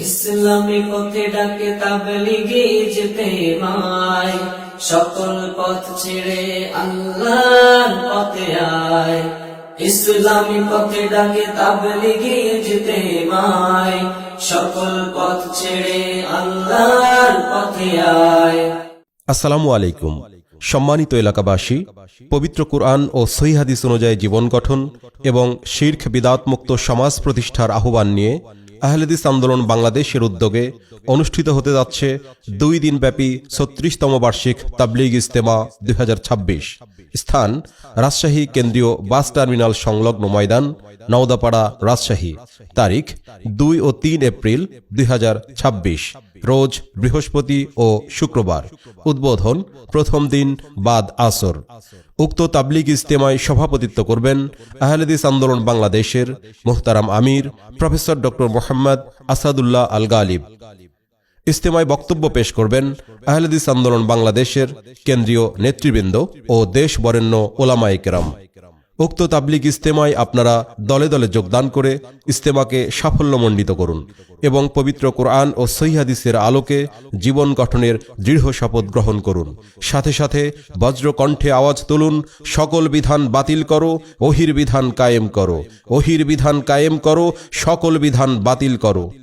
ইসলামী পথে ডাকে তাবলীগে ইজতেমায়, সকল পথ ছেড়ে আল্লাহর পথে আয়। ইসলামী পথে ডাকে তাবলীগে ইজতেমায়, সকল পথ ছেড়ে আল্লাহর পথে আয়। আসসালামু আলাইকুম। সম্মানিত এলাকাবাসী, পবিত্র কুরআন ও সহিহ হাদিস অনুযায়ী জীবন গঠন এবং শিরক বিদআত মুক্ত সমাজ প্রতিষ্ঠার আহ্বান নিয়ে আহলে হাদিস আন্দোলন বাংলাদেশের উদ্যোগে অনুষ্ঠিত হতে যাচ্ছে 2 দিনব্যাপী 36তম বার্ষিক তাবলীগ ইজতেমা 2026। স্থান রাজশাহী কেন্দ্রীয় বাস টার্মিনাল সংলগ্ন ময়দান, নওদাপাড়া, রাজশাহী। তারিখ 2 ও 3 এপ্রিল 2026, রোজ বৃহস্পতি ও শুক্রবার। উদ্বোধন প্রথম দিন বাদ আসর। উক্ত তাবলীগ ইজতেমায় সভাপতিত্ব করবেন আহলে হাদিস আন্দোলন বাংলাদেশের মুহতারাম আমির প্রফেসর ডক্টর মোহাম্মদ আসাদুল্লাহ আল গালিব। ইজতেমায় বক্তব্য পেশ করবেন আহলে হাদিস আন্দোলন বাংলাদেশের কেন্দ্রীয় নেতৃবৃন্দ ও দেশ বরেণ্য ওলামায়ে কেরাম। উক্ত তাবলীগ ইজতেমায় আপনারা দলে দলে যোগদান করে ইজতেমাকে সাফল্যমণ্ডিত করুন এবং পবিত্র কোরআন ও সহিহ হাদিসের আলোকে জীবন গঠনের দৃঢ় শপথ গ্রহণ করুন। সাথে সাথে বজ্রকণ্ঠে আওয়াজ তুলুন, সকল বিধান বাতিল করো, ওহির বিধান কায়েম করো, ওহির বিধান কায়েম করো, সকল বিধান বাতিল করো।